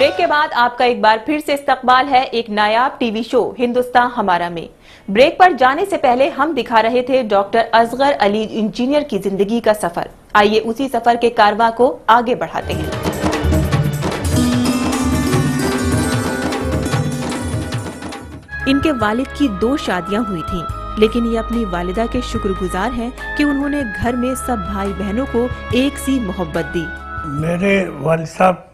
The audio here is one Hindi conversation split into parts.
ब्रेक के बाद आपका एक बार फिर से इस्तकबाल है एक नायाब टीवी शो हिंदुस्तान हमारा में। ब्रेक पर जाने से पहले हम दिखा रहे थे डॉक्टर असगर अली इंजीनियर की जिंदगी का सफर। आइए उसी सफर के कारवां को आगे बढ़ाते हैं। इनके वालिद की 2 शादियां हुई थीं, लेकिन ये अपनी वालिदा के शुक्रगुजार हैं कि उन्होंने घर में सब भाई बहनों को एक सी मोहब्बत दी। मेरे वालिद साहब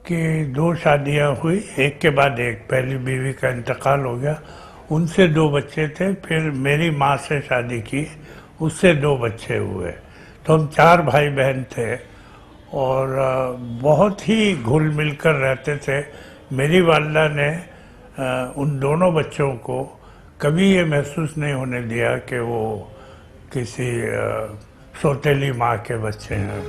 की 2 शादियां हुई, एक के बाद एक। पहली बीवी का इंतकाल हो गया, उनसे 2 बच्चे थे। फिर मेरी माँ से शादी की, उससे 2 बच्चे हुए। तो हम 4 भाई बहन थे और बहुत ही घुल मिल कर रहते थे। मेरी वालिदा ने उन दोनों बच्चों को कभी ये महसूस नहीं होने दिया कि वो किसी सौतेली माँ के बच्चे हैं।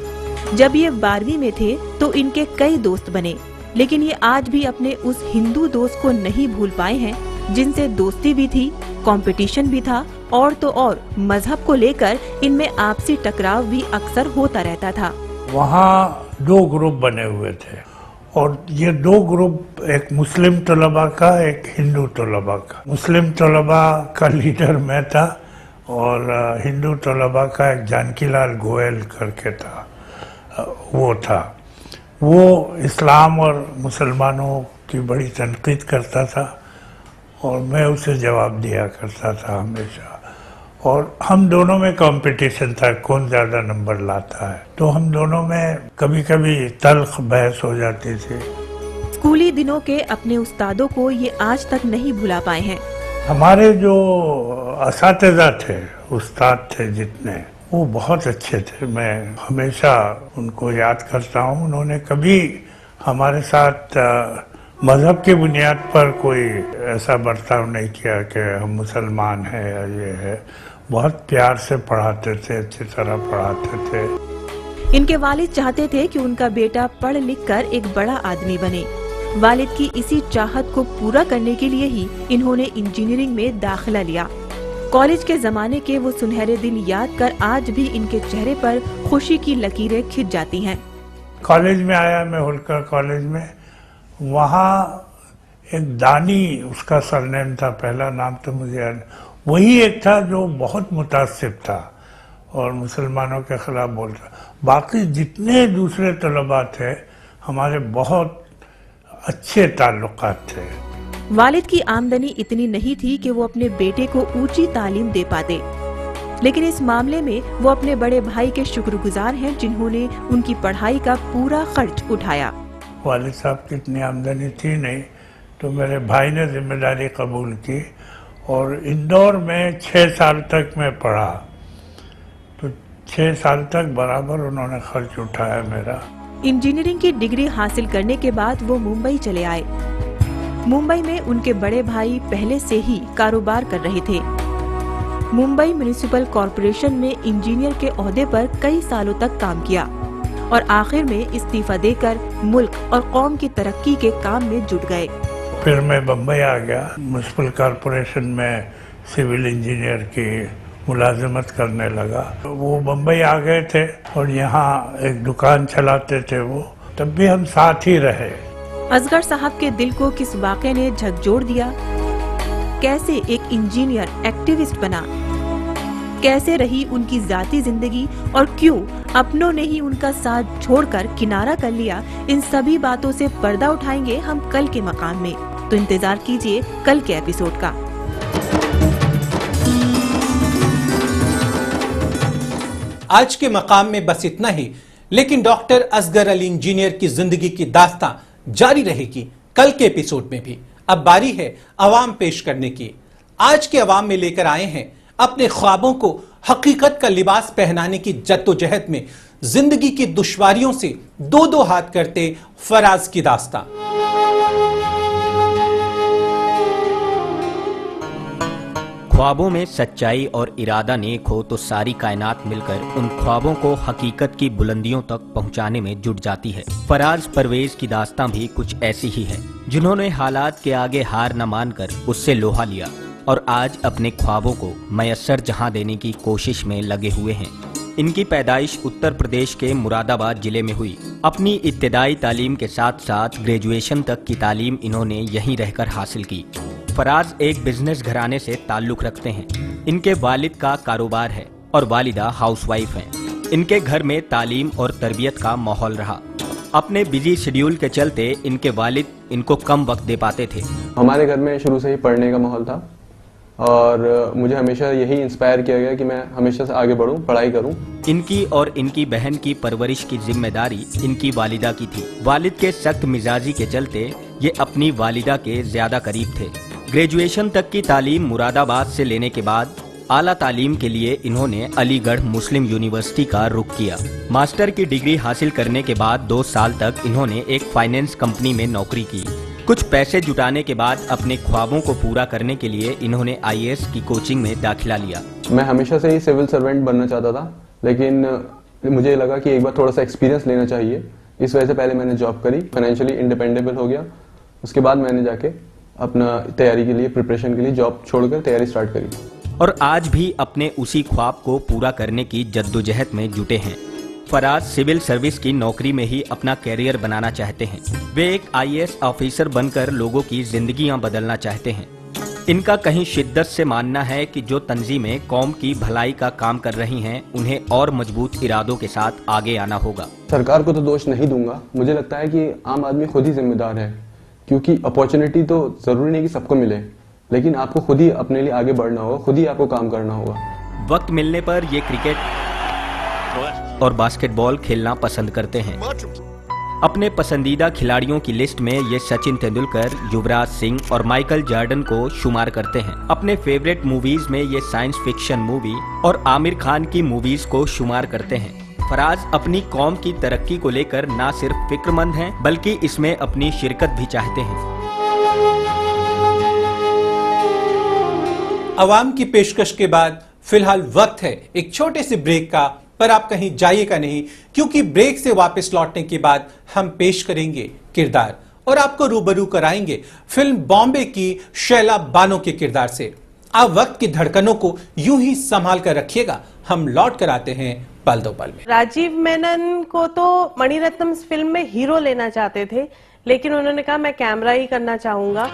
जब ये 12वीं में थे तो इनके कई दोस्त बने, लेकिन ये आज भी अपने उस हिंदू दोस्त को नहीं भूल पाए हैं जिनसे दोस्ती भी थी, कंपटीशन भी था और तो और मजहब को लेकर इनमें आपसी टकराव भी अक्सर होता रहता था। वहाँ 2 ग्रुप बने हुए थे और ये 2 ग्रुप, एक मुस्लिम तलबा का, एक हिंदू तलबा का। मुस्लिम तलबा का लीडर मैं था और हिंदू तलबा का एक जानकीलाल गोयल करके था, वो था। वो इस्लाम और मुसलमानों की बड़ी तनकीद करता था और मैं उसे जवाब दिया करता था हमेशा। और हम दोनों में कंपटीशन था कौन ज़्यादा नंबर लाता है। तो हम दोनों में कभी कभी तल्ख बहस हो जाती थी। स्कूली दिनों के अपने उस्तादों को ये आज तक नहीं भुला पाए हैं। हमारे जो असातिज़ा थे, उस्ताद थे जितने, वो बहुत अच्छे थे। मैं हमेशा उनको याद करता हूँ। उन्होंने कभी हमारे साथ मज़हब की बुनियाद पर कोई ऐसा बर्ताव नहीं किया कि हम मुसलमान हैं या ये है। बहुत प्यार से पढ़ाते थे, अच्छी तरह पढ़ाते थे। इनके वालिद चाहते थे कि उनका बेटा पढ़ लिख कर एक बड़ा आदमी बने। वालिद की इसी चाहत को पूरा करने के लिए ही इन्होंने इंजीनियरिंग में दाखिला लिया। कॉलेज के जमाने के वो सुनहरे दिन याद कर आज भी इनके चेहरे पर खुशी की लकीरें खिंच जाती हैं। कॉलेज में आया मैं, होलकर कॉलेज में। वहाँ एक दानी, उसका सरनेम था, पहला नाम तो मुझे याद, वही एक था जो बहुत मुतासिब था और मुसलमानों के खिलाफ बोलता। बाकी जितने दूसरे तलबा थे हमारे बहुत अच्छे ताल्लुकात थे। वालिद की आमदनी इतनी नहीं थी कि वो अपने बेटे को ऊंची तालीम दे पाते, लेकिन इस मामले में वो अपने बड़े भाई के शुक्रगुजार हैं जिन्होंने उनकी पढ़ाई का पूरा खर्च उठाया। वालिद साहब की इतनी आमदनी थी नहीं, तो मेरे भाई ने जिम्मेदारी कबूल की और इंदौर में 6 साल तक मैं पढ़ा। तो 6 साल तक बराबर उन्होंने खर्च उठाया मेरा। इंजीनियरिंग की डिग्री हासिल करने के बाद वो मुंबई चले आए। मुंबई में उनके बड़े भाई पहले से ही कारोबार कर रहे थे। मुंबई म्युनिसिपल कॉरपोरेशन में इंजीनियर के ओहदे पर कई सालों तक काम किया और आखिर में इस्तीफा देकर मुल्क और कौम की तरक्की के काम में जुट गए। फिर मैं बम्बई आ गया। म्युनिसिपल कॉरपोरेशन में सिविल इंजीनियर की मुलाजिमत करने लगा। वो बम्बई आ गए थे और यहाँ एक दुकान चलाते थे वो, तब भी हम साथ ही रहे। असगर साहब के दिल को किस वाक़े ने झकझोर दिया? कैसे एक इंजीनियर एक्टिविस्ट बना? कैसे रही उनकी जाती जिंदगी और क्यों अपनों ने ही उनका साथ छोड़कर किनारा कर लिया? इन सभी बातों से पर्दा उठाएंगे हम कल के मकाम में। तो इंतजार कीजिए कल के एपिसोड का। आज के मकाम में बस इतना ही, लेकिन डॉक्टर असगर अली इंजीनियर की जिंदगी की दास्तां जारी रहेगी कल के एपिसोड में भी। अब बारी है अवाम पेश करने की। आज के अवाम में लेकर आए हैं अपने ख्वाबों को हकीकत का लिबास पहनाने की जद्दोजहद में जिंदगी की दुश्वारियों से 2-2 हाथ करते फराज की दास्तां। ख्वाबों में सच्चाई और इरादा नेक हो तो सारी कायनात मिलकर उन ख्वाबों को हकीकत की बुलंदियों तक पहुंचाने में जुट जाती है। फराज परवेज की दास्तां भी कुछ ऐसी ही है, जिन्होंने हालात के आगे हार न मानकर उससे लोहा लिया और आज अपने ख्वाबों को मयस्सर जहां देने की कोशिश में लगे हुए हैं। इनकी पैदाइश उत्तर प्रदेश के मुरादाबाद जिले में हुई। अपनी इब्तदाई तालीम के साथ साथ ग्रेजुएशन तक की तालीम इन्होंने यहीं रहकर हासिल की। फराज एक बिजनेस घराने से ताल्लुक रखते हैं। इनके वालिद का कारोबार है और वालिदा हाउसवाइफ हैं। इनके घर में तालीम और तरबियत का माहौल रहा। अपने बिजी शेड्यूल के चलते इनके वालिद इनको कम वक्त दे पाते थे। हमारे घर में शुरू से ही पढ़ने का माहौल था और मुझे हमेशा यही इंस्पायर किया गया कि मैं हमेशा से आगे बढ़ूं, पढ़ाई करूं। इनकी और इनकी बहन की परवरिश की जिम्मेदारी इनकी वालिदा की थी। वालिद के सख्त मिजाजी के चलते ये अपनी वालिदा के ज्यादा करीब थे। ग्रेजुएशन तक की तालीम मुरादाबाद से लेने के बाद आला तालीम के लिए इन्होंने अलीगढ़ मुस्लिम यूनिवर्सिटी का रुख किया। मास्टर की डिग्री हासिल करने के बाद 2 साल तक इन्होंने एक फाइनेंस कंपनी में नौकरी की। कुछ पैसे जुटाने के बाद अपने ख्वाबों को पूरा करने के लिए इन्होंने IAS की कोचिंग में दाखिला लिया। मैं हमेशा से ही सिविल सर्वेंट बनना चाहता था, लेकिन मुझे लगा कि एक बार थोड़ा सा एक्सपीरियंस लेना चाहिए। इस वजह से पहले मैंने जॉब करी, फाइनेंशियली इंडिपेंडेबल हो गया। उसके बाद मैंने जाके अपना तैयारी के लिए, प्रिपरेशन के लिए जॉब छोड़कर तैयारी स्टार्ट करी। और आज भी अपने उसी ख्वाब को पूरा करने की जद्दोजहद में जुटे हैं। फराज सिविल सर्विस की नौकरी में ही अपना कैरियर बनाना चाहते हैं। वे एक IAS ऑफिसर बनकर लोगों की जिंदगियां बदलना चाहते हैं। इनका कहीं शिद्दत से मानना है कि जो तंजीमें कौम की भलाई का काम कर रही हैं, उन्हें और मजबूत इरादों के साथ आगे आना होगा। सरकार को तो दोष नहीं दूंगा, मुझे लगता है कि आम आदमी खुद ही जिम्मेदार है, क्योंकि अपॉर्चुनिटी तो जरूरी नहीं कि सबको मिले, लेकिन आपको खुद ही अपने लिए आगे बढ़ना होगा, खुद ही आपको काम करना होगा। वक्त मिलने पर ये क्रिकेट और बास्केटबॉल खेलना पसंद करते हैं। अपने पसंदीदा खिलाड़ियों की लिस्ट में ये सचिन तेंदुलकर, युवराज सिंह और माइकल जॉर्डन को शुमार करते हैं। अपने फेवरेट मूवीज में ये साइंस फिक्शन मूवी और आमिर खान की मूवीज को शुमार करते हैं। फराज अपनी कौम की तरक्की को लेकर न सिर्फ फिक्रमंद हैं, बल्कि इसमें अपनी शिरकत भी चाहते हैं। अवाम की पेशकश के बाद फिलहाल वक्त है एक छोटे से ब्रेक का, पर आप कहीं जाइएगा नहीं, क्योंकि ब्रेक से वापस लौटने के बाद हम पेश करेंगे किरदार और आपको रूबरू कराएंगे फिल्म बॉम्बे की शैला बानो के किरदार से। आप वक्त की धड़कनों को यूं ही संभाल कर रखिएगा, हम लौट कर आते हैं पल दो पल में। राजीव मेनन को तो मणिरत्नम फिल्म में हीरो लेना चाहते थे, लेकिन उन्होंने कहा मैं कैमरा ही करना चाहूंगा।